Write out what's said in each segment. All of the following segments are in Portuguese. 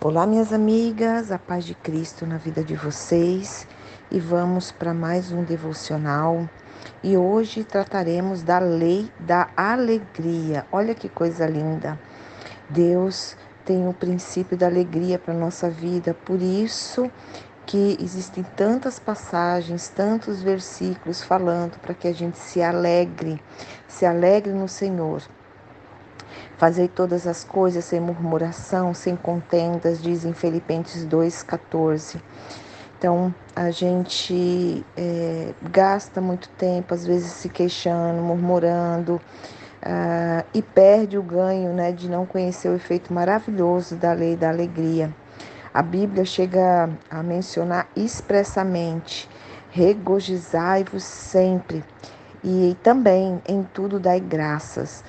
Olá, minhas amigas, a paz de Cristo na vida de vocês, e vamos para mais um devocional. E hoje trataremos da lei da alegria. Olha que coisa linda! Deus tem o princípio da alegria para a nossa vida, por isso que existem tantas passagens, tantos versículos falando para que a gente se alegre no Senhor. Fazei todas as coisas sem murmuração, sem contendas, diz em Filipenses 2,14. Então, a gente gasta muito tempo, às vezes se queixando, murmurando, e perde o ganho, né, de não conhecer o efeito maravilhoso da lei da alegria. A Bíblia chega a mencionar expressamente: regozijai-vos sempre, e também em tudo dai graças.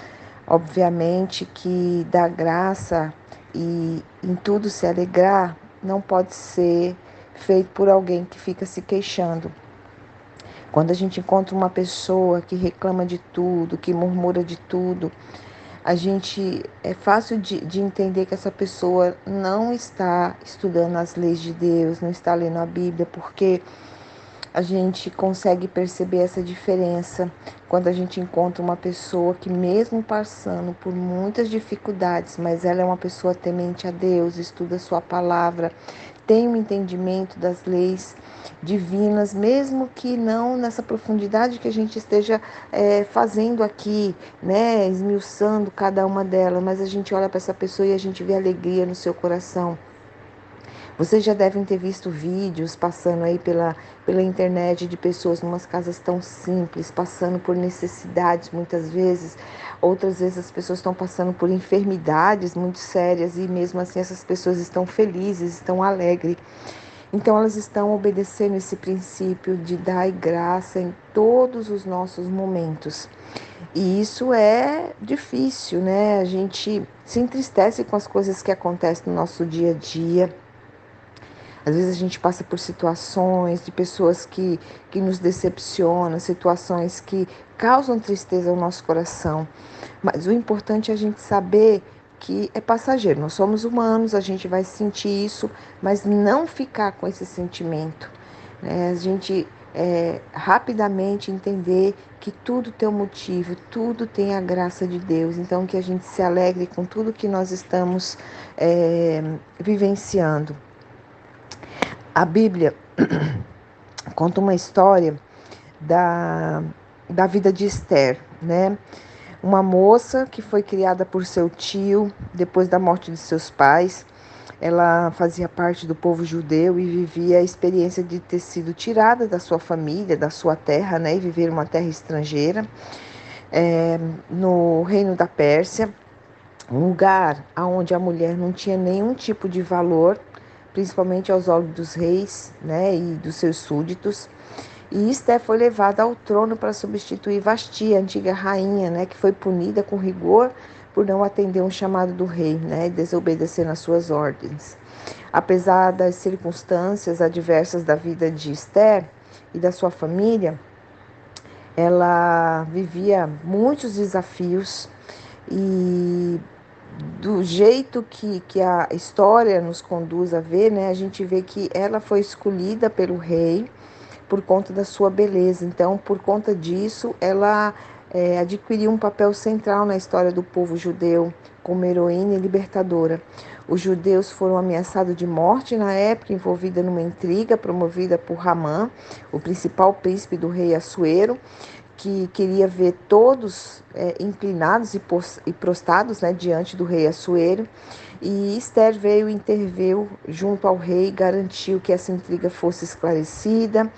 Obviamente que dar graça e em tudo se alegrar não pode ser feito por alguém que fica se queixando. Quando a gente encontra uma pessoa que reclama de tudo, que murmura de tudo, é fácil de entender que essa pessoa não está estudando as leis de Deus, não está lendo a Bíblia, porque a gente consegue perceber essa diferença quando a gente encontra uma pessoa que, mesmo passando por muitas dificuldades, mas ela é uma pessoa temente a Deus, estuda a sua palavra, tem um entendimento das leis divinas, mesmo que não nessa profundidade que a gente esteja fazendo aqui, né, esmiuçando cada uma delas, mas a gente olha para essa pessoa e a gente vê alegria no seu coração. Vocês já devem ter visto vídeos passando aí pela internet de pessoas em umas casas tão simples, passando por necessidades muitas vezes. Outras vezes as pessoas estão passando por enfermidades muito sérias e mesmo assim essas pessoas estão felizes, estão alegres. Então elas estão obedecendo esse princípio de dar graça em todos os nossos momentos. E isso é difícil, né? A gente se entristece com as coisas que acontecem no nosso dia a dia. Às vezes a gente passa por situações de pessoas que nos decepcionam, situações que causam tristeza ao nosso coração. Mas o importante é a gente saber que é passageiro. Nós somos humanos, a gente vai sentir isso, mas não ficar com esse sentimento. A gente rapidamente entender que tudo tem um motivo, tudo tem a graça de Deus. Então que a gente se alegre com tudo que nós estamos vivenciando. A Bíblia conta uma história da vida de Esther, né? Uma moça que foi criada por seu tio depois da morte de seus pais. Ela fazia parte do povo judeu e vivia a experiência de ter sido tirada da sua família, da sua terra, né? E viver uma terra estrangeira, no reino da Pérsia, um lugar onde a mulher não tinha nenhum tipo de valor, principalmente aos olhos dos reis, né, e dos seus súditos. E Esté foi levada ao trono para substituir Vasti, a antiga rainha, né, que foi punida com rigor por não atender um chamado do rei, né, e desobedecer nas suas ordens. Apesar das circunstâncias adversas da vida de Esté e da sua família, ela vivia muitos desafios e do jeito que a história nos conduz a ver, né, a gente vê que ela foi escolhida pelo rei por conta da sua beleza. Então, por conta disso, ela adquiriu um papel central na história do povo judeu, como heroína e libertadora. Os judeus foram ameaçados de morte na época, envolvida numa intriga promovida por Ramã, o principal príncipe do rei Assuero, que queria ver todos inclinados e prostrados, né, diante do rei Assuero. E Esther veio e interveio junto ao rei, garantiu que essa intriga fosse esclarecida,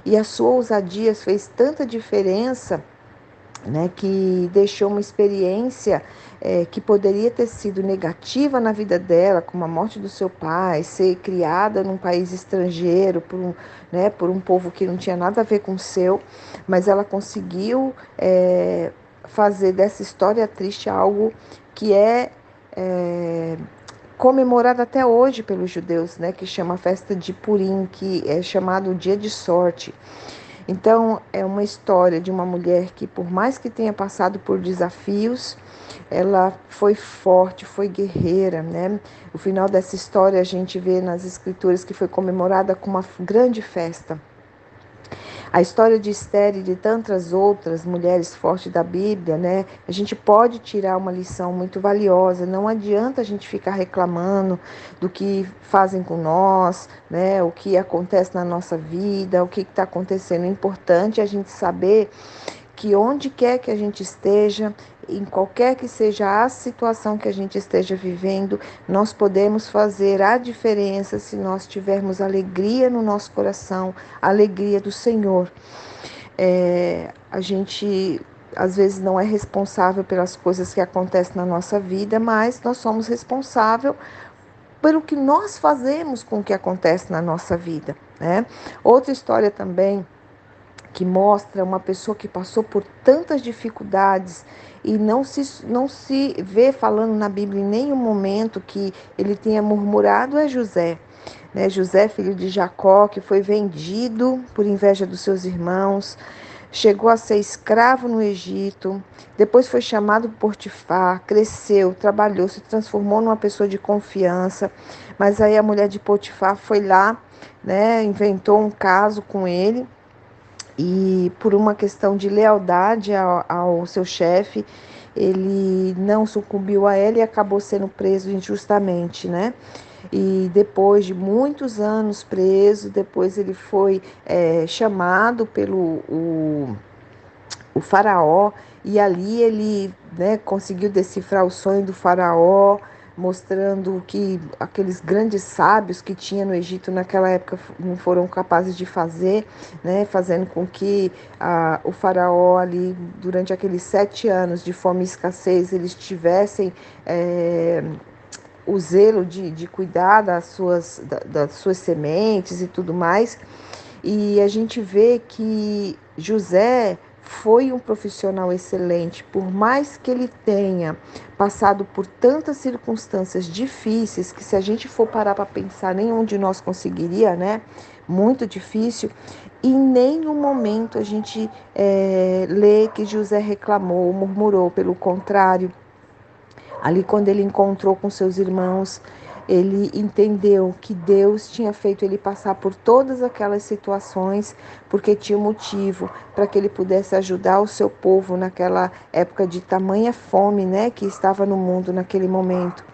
e a sua ousadia fez tanta diferença, né, que deixou uma experiência que poderia ter sido negativa na vida dela, como a morte do seu pai, ser criada num país estrangeiro, por um povo que não tinha nada a ver com o seu, mas ela conseguiu fazer dessa história triste algo que é comemorado até hoje pelos judeus, né, que chama a festa de Purim, que é chamado o dia de sorte. Então, é uma história de uma mulher que, por mais que tenha passado por desafios, ela foi forte, foi guerreira, né? O final dessa história a gente vê nas escrituras que foi comemorada com uma grande festa. A história de Esther e de tantas outras mulheres fortes da Bíblia, né? A gente pode tirar uma lição muito valiosa. Não adianta a gente ficar reclamando do que fazem com nós, né? O que acontece na nossa vida, o que está acontecendo. O importante é a gente saber que onde quer que a gente esteja, em qualquer que seja a situação que a gente esteja vivendo, nós podemos fazer a diferença se nós tivermos alegria no nosso coração, a alegria do Senhor. A gente às vezes não é responsável pelas coisas que acontecem na nossa vida, mas nós somos responsáveis pelo que nós fazemos com o que acontece na nossa vida, né? Outra história também que mostra uma pessoa que passou por tantas dificuldades e não se vê falando na Bíblia em nenhum momento que ele tenha murmurado é José. Né? José, filho de Jacó, que foi vendido por inveja dos seus irmãos, chegou a ser escravo no Egito, depois foi chamado por Potifar, cresceu, trabalhou, se transformou numa pessoa de confiança, mas aí a mulher de Potifar foi lá, né, inventou um caso com ele, e por uma questão de lealdade ao seu chefe, ele não sucumbiu a ela e acabou sendo preso injustamente, né? E depois de muitos anos preso, depois ele foi chamado pelo o faraó, e ali ele, né, conseguiu decifrar o sonho do faraó, mostrando que aqueles grandes sábios que tinha no Egito naquela época não foram capazes de fazer, né, fazendo com que o faraó ali, durante aqueles 7 anos de fome e escassez, eles tivessem o zelo de cuidar das suas sementes e tudo mais. E a gente vê que José foi um profissional excelente, por mais que ele tenha passado por tantas circunstâncias difíceis, que se a gente for parar para pensar, nenhum de nós conseguiria, né? Muito difícil. Em nenhum momento a gente lê que José reclamou, murmurou, pelo contrário. Ali, quando ele encontrou com seus irmãos, ele entendeu que Deus tinha feito ele passar por todas aquelas situações porque tinha um motivo para que ele pudesse ajudar o seu povo naquela época de tamanha fome, né, que estava no mundo naquele momento.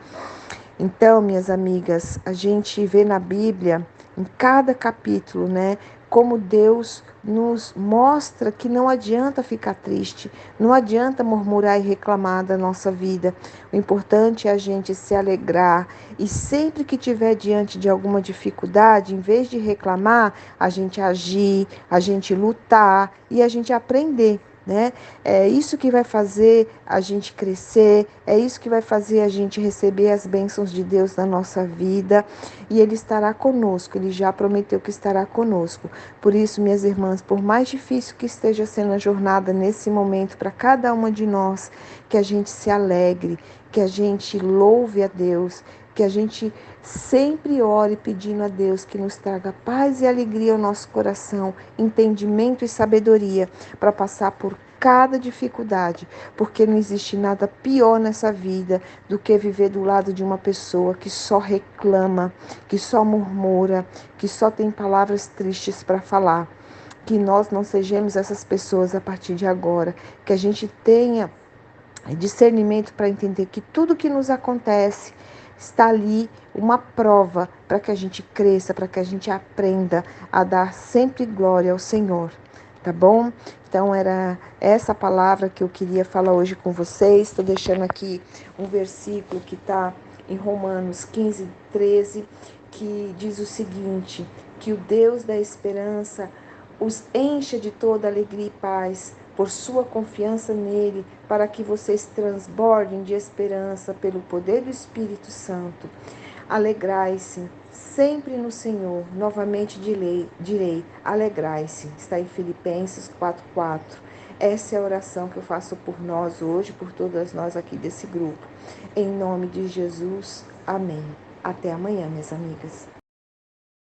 Então, minhas amigas, a gente vê na Bíblia, em cada capítulo, né, como Deus nos mostra que não adianta ficar triste, não adianta murmurar e reclamar da nossa vida. O importante é a gente se alegrar e sempre que tiver diante de alguma dificuldade, em vez de reclamar, a gente agir, a gente lutar e a gente aprender. Né? É isso que vai fazer a gente crescer, é isso que vai fazer a gente receber as bênçãos de Deus na nossa vida, e Ele estará conosco, Ele já prometeu que estará conosco. Por isso, minhas irmãs, por mais difícil que esteja sendo a jornada nesse momento para cada uma de nós, que a gente se alegre, que a gente louve a Deus, que a gente sempre ore pedindo a Deus que nos traga paz e alegria ao nosso coração, entendimento e sabedoria para passar por cada dificuldade, porque não existe nada pior nessa vida do que viver do lado de uma pessoa que só reclama, que só murmura, que só tem palavras tristes para falar. Que nós não sejamos essas pessoas a partir de agora, que a gente tenha discernimento para entender que tudo que nos acontece está ali uma prova para que a gente cresça, para que a gente aprenda a dar sempre glória ao Senhor, tá bom? Então era essa palavra que eu queria falar hoje com vocês. Estou deixando aqui um versículo que está em Romanos 15, 13, que diz o seguinte: que o Deus da esperança os encha de toda alegria e paz por sua confiança nele, para que vocês transbordem de esperança pelo poder do Espírito Santo. Alegrai-se sempre no Senhor. Novamente direi, alegrai-se. Está em Filipenses 4:4. Essa é a oração que eu faço por nós hoje, por todas nós aqui desse grupo. Em nome de Jesus, amém. Até amanhã, minhas amigas.